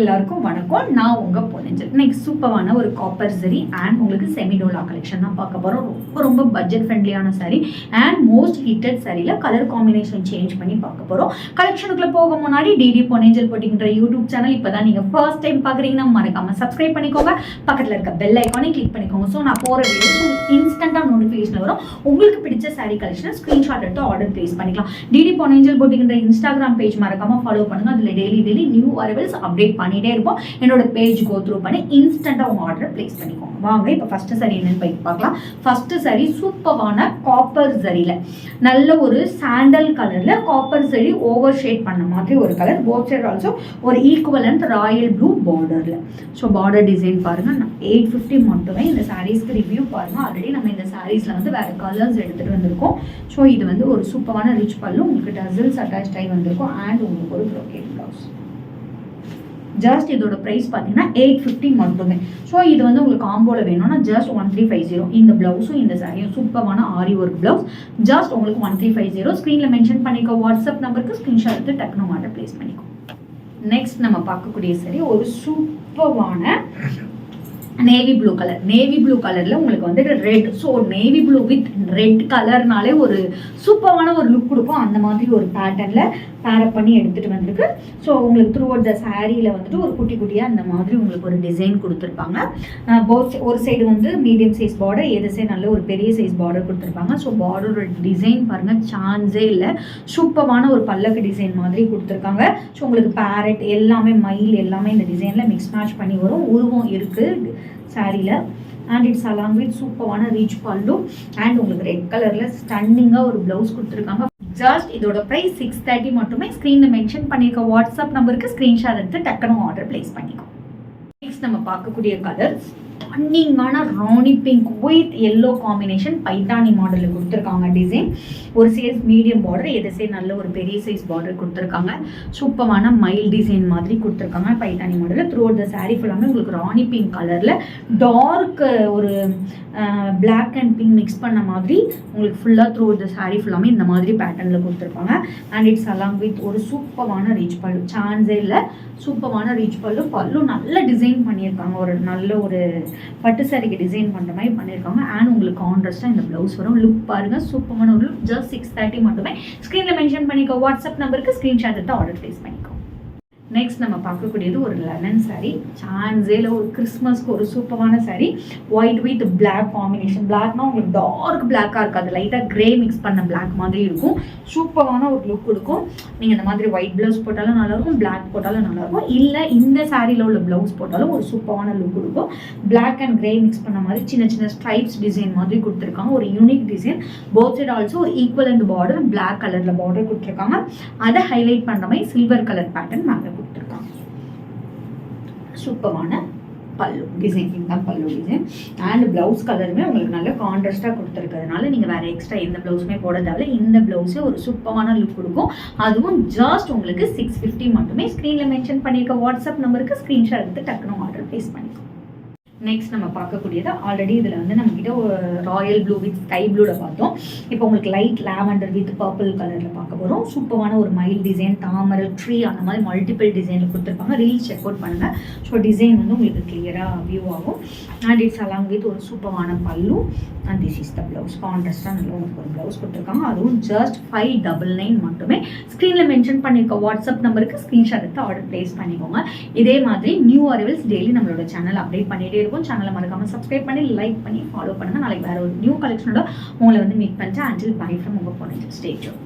எல்லாருக்கும் வணக்கம். நான் உங்க பொன்னஞ்சல். நெக்ஸ்ட் சூப்பரான ஒரு காப்பர் சரி அண்ட் உங்களுக்கு செமிடோலா கலெக்ஷன் தான் பார்க்க போறோம். ரொம்ப ரொம்ப பட்ஜெட் ஃப்ரெண்ட்லியான சாரி அண்ட் மோஸ்ட் ஹிட்டட் சாரியில கலர் காம்பினேஷன் சேஞ்ச் பண்ணி பார்க்க போறோம். கலெக்ஷனுக்குள்ள போக முன்னாடி டிடி பொன்னஞ்சல் போட்டிங்கிற யூடியூப் சேனல் இப்பதான் நீங்க ஃபர்ஸ்ட் டைம் பாக்குறீங்கன்னா மறக்காம சப்ஸ்கிரைப் பண்ணிக்கோங்க. பக்கத்துல இருக்க பெல் ஐக்கானை கிளிக் பண்ணிக்கோங்க. ஸோ நான் போற வீடியோ இன்ஸ்டன்டா நோட்டிஃபிகேஷன் வரும். உங்களுக்கு பிடிச்ச சாரி கலெக்ஷனை ஸ்கிரீன்ஷாட் எடுத்து ஆர்டர் பிளேஸ் பண்ணிக்கலாம். டிடி பொன்னஞ்சல் போட்டிங்கிற இன்ஸ்டாகிராம் பேஜ் மறக்காம ஃபாலோ பண்ணுங்க. அதுல டெய்லி நியூ அரைவல்ஸ் அப்டேட் பண்ணிட்டே இருப்போம். என்னோட பேஜ் கோ த்ரூ பண்ணி இன்ஸ்டன்ட்டா உங்க ஆர்டர் பிளேஸ் பண்ணிக்கோங்க. வாங்க இப்போ ஃபர்ஸ்ட் சாரி என்னன்னு போய் பார்க்கலாம். ஃபர்ஸ்ட் சாரி சூப்பரான காப்பர் சரியில நல்ல ஒரு சாண்டல் கலர்ல காப்பர் சரி ஓவர் ஷேட் பண்ண மாதிரி ஒரு கலர். போத் சைடு ஆல்சோ ஒரு ஈக்குவலன்ட் ராயல் ப்ளூ பார்டர்ல. ஸோ பார்டர் டிசைன் பாருங்க. 850 மட்டுமே. இந்த சாரீஸ்க்கு ரிவ்யூ பாருங்க. ஆல்ரெடி நம்ம இந்த சாரீஸ்ல வந்து வேற கலர்ஸ் எடுத்துட்டு வந்திருக்கோம். ஸோ இது வந்து ஒரு சூப்பரான ரிச் பல்லு, உங்களுக்கு டசல்ஸ் அட்டாச் ஆகி வந்திருக்கும் அண்ட் உங்களுக்கு ஒரு ப்ரோக்கேட் பிளவுஸ். ஜஸ்ட் இதோட ப்ரைஸ் பார்த்தீங்கன்னா 850 மட்டுமே. ஸோ இது வந்து உங்களுக்கு காம்போல வேணும்னா ஜஸ்ட் 1350. இந்த பிளவுஸும் இந்த சாரியும் சூப்பரான ஆரி ஒர்க் பிளவுஸ். ஜஸ்ட் உங்களுக்கு 1350. ஸ்க்ரீனில் மென்ஷன் பண்ணிக்கோ. வாட்ஸ்அப் நம்பருக்கு ஸ்க்ரீன்ஷாட் எடுத்து டக்குனு ஆர்டர் பிளேஸ் பண்ணிக்கோ. நெக்ஸ்ட் நம்ம பார்க்கக்கூடிய சாரி ஒரு சூப்பரான navy blue colour. Navy blue கலர்ல உங்களுக்கு வந்துட்டு red. So navy blue with red கலர்னாலே ஒரு சூப்பரான ஒரு லுக் கொடுக்கும். அந்த மாதிரி ஒரு பேட்டர்ன்ல பேரப் பண்ணி எடுத்துட்டு வந்திருக்கு. ஸோ உங்களுக்கு த்ரூ அவுட் த சாரியில வந்துட்டு ஒரு குட்டி குட்டியா அந்த மாதிரி உங்களுக்கு ஒரு டிசைன் கொடுத்துருப்பாங்க. ஒரு சைடு வந்து மீடியம் சைஸ் பார்டர், எது சைடு நல்ல ஒரு பெரிய சைஸ் பார்டர் கொடுத்துருப்பாங்க. ஸோ பார்டரோட டிசைன் பாருங்க, சான்ஸே இல்லை. சூப்பரான ஒரு பல்லக்கு டிசைன் மாதிரி கொடுத்துருக்காங்க. ஸோ உங்களுக்கு பேரட் எல்லாமே மயில் எல்லாமே இந்த டிசைன்ல மிக்ஸ் மேட்ச் பண்ணி வரும். உருவம் இருக்கு சாரியில அண்ட் இட்ஸ் அலாங் வித் சூப்பரான ரீச் பல்லு அண்ட் உங்களுக்கு ரெட் கலர்ல ஸ்டன்னிங்கா ஒரு பிளவுஸ் கொடுத்துருக்காங்க. ஜஸ்ட் இதோட பிரைஸ் 630 மட்டுமே. ஸ்க்ரீன்ல மென்ஷன் பண்ணிருக்க வாட்ஸ்அப் நம்பருக்கு ஸ்க்ரீன்ஷாட் எடுத்து டக்குனு ஆர்டர் பிளேஸ் பண்ணிக்கோ. நெக்ஸ்ட் நம்ம பார்க்கக்கூடிய கலர் ஸ்டன்னிங்கான Rani pink with yellow combination Paithani மாடலில் கொடுத்துருக்காங்க. டிசைன் ஒரு சைஸ் மீடியம் பார்டர், எது சைஸ் நல்ல ஒரு பெரிய சைஸ் பார்டர் கொடுத்துருக்காங்க. சூப்பரான மைல் டிசைன் மாதிரி கொடுத்துருக்காங்க பைத்தானி மாடலில். த்ரூ அவுட் த சாரீ ஃபுல்லாமே உங்களுக்கு ராணி பிங்க் கலரில் டார்க் ஒரு பிளாக் அண்ட் பிங்க் மிக்ஸ் பண்ண மாதிரி உங்களுக்கு ஃபுல்லாக த்ரூ அவுட் த சாரீ ஃபுல்லாமே இந்த மாதிரி பேட்டர்னில் கொடுத்துருப்பாங்க. அண்ட் இட்ஸ் அலாங் வித் ஒரு சூப்பரான ரீச் பல்லு. சான்ஸே இல்லை, சூப்பரான ரீச் பல்லு. பல்லு நல்ல டிசைன் பண்ணியிருக்காங்க. ஒரு நல்ல ஒரு பட்டு சாரிக்கு டிசைன் பண்ணுற மாதிரி பண்ணியிருக்காங்க. அண்ட் உங்களுக்கு கான்ட்ராஸ்டாக இந்த ப்ளவுஸ் வரும். லுக் பாருங்கள், சூப்பரான ஒரு லுக். ஜஸ்ட் 630 மட்டுமே. ஸ்க்ரீனில் மென்ஷன் பண்ணிக்கோ. வாட்ஸ்அப் நம்பருக்கு ஸ்க்ரீன்ஷாட் எடுத்து ஆர்டர் பிளேஸ் பண்ணிக்கோ. நெக்ஸ்ட் நம்ம பார்க்கக்கூடியது ஒரு லெனன் சாரி. சான்ஸேல ஒரு கிறிஸ்மஸ்க்கு ஒரு சூப்பரான sari. White with black combination. பிளாக்னா உங்களுக்கு டார்க் பிளாக்காக இருக்காது, லைட்டாக கிரே மிக்ஸ் பண்ண பிளாக் மாதிரி இருக்கும். சூப்பரான ஒரு லுக் கொடுக்கும். நீங்கள் இந்த மாதிரி ஒயிட் ப்ளவுஸ் போட்டாலும் நல்லாயிருக்கும், பிளாக் போட்டாலும் நல்லாயிருக்கும். இல்லை இந்த சாரியில் உள்ள ப்ளவுஸ் போட்டாலும் ஒரு சூப்பரான லுக் கொடுக்கும். பிளாக் அண்ட் கிரே மிக்ஸ் பண்ண மாதிரி சின்ன சின்ன ஸ்ட்ரைப்ஸ் டிசைன் மாதிரி கொடுத்துருக்காங்க. ஒரு unique design. Both side also ஒரு ஈக்குவல் அண்ட் பார்டர் பிளாக் கலரில் பார்டர் கொடுத்துருக்காங்க. அதை ஹைலைட் பண்ணுற மாதிரி சில்வர் கலர் பேட்டர்ன் மேலே கொடுத்துருக்காங்க. சூப்பரான பல்லு டிசைன் தான் பல்லு டிசைன். அண்ட் பிளவுஸ் கலருமே உங்களுக்கு நல்ல கான்ட்ராஸ்டாக கொடுத்துருக்கிறதுனால நீங்கள் வேறு எக்ஸ்ட்ரா எந்த ப்ளவுஸுமே போட தேவையில்ல. இந்த ப்ளவுஸே ஒரு சூப்பரான லுக் கொடுக்கும். அதுவும் ஜஸ்ட் உங்களுக்கு 650 மட்டுமே. ஸ்க்ரீனில் மென்ஷன் பண்ணியிருக்க வாட்ஸ்அப் நம்பருக்கு ஸ்க்ரீன்ஷாட் எடுத்து டக்குனு ஆர்டர் பிளேஸ் பண்ணிக்கோ. நெக்ஸ்ட் நம்ம பார்க்கக்கூடியது ஆல்ரெடி இதில் வந்து நம்மக்கிட்ட ராயல் ப்ளூ வித் ஸ்கை ப்ளூவில் பார்த்தோம். இப்போ உங்களுக்கு லைட் லாவெண்டர் வித் பர்பிள் கலரில் பார்க்க போகிறோம். சூப்பரான ஒரு மைல் டிசைன், தாமரை ட்ரீ அந்த மாதிரி மல்டிபிள் டிசைனில் கொடுத்துருப்பாங்க. ரீல்ஸ் செக் அவுட் பண்ணுங்கள். ஸோ டிசைன் வந்து உங்களுக்கு கிளியராக வியூ ஆகும். அண்ட் இட்ஸ் அலாங் வித் ஒரு சூப்பரான pallu and this is the blouse. கான்ட்ராஸ்டாக நல்ல உங்களுக்கு ஒரு ப்ளவுஸ் கொடுத்துருக்காங்க. அதுவும் ஜஸ்ட் 599 மட்டுமே. ஸ்க்ரீனில் மென்ஷன் பண்ணியிருக்க வாட்ஸ்அப் நம்பருக்கு ஸ்க்ரீன்ஷாட் எடுத்து ஆர்டர் பிளேஸ் பண்ணிக்கோங்க. இதே மாதிரி நியூ அரைவல்ஸ் டெய்லி நம்மளோட சேனல் அப்டேட் பண்ணிகிட்டே சேனலை மறக்காம சப்ஸ்கிரைப் பண்ணி லைக் பண்ணி ஃபாலோ பண்ணுங்க. நாளைக்கு வேற ஒரு நியூ கலெக்ஷனோட உங்களை வந்து மீட் பண்ணிட்டு அண்டில் பை ஃப்ரம் உங்க பொன்னஞ்சல். Stay tune.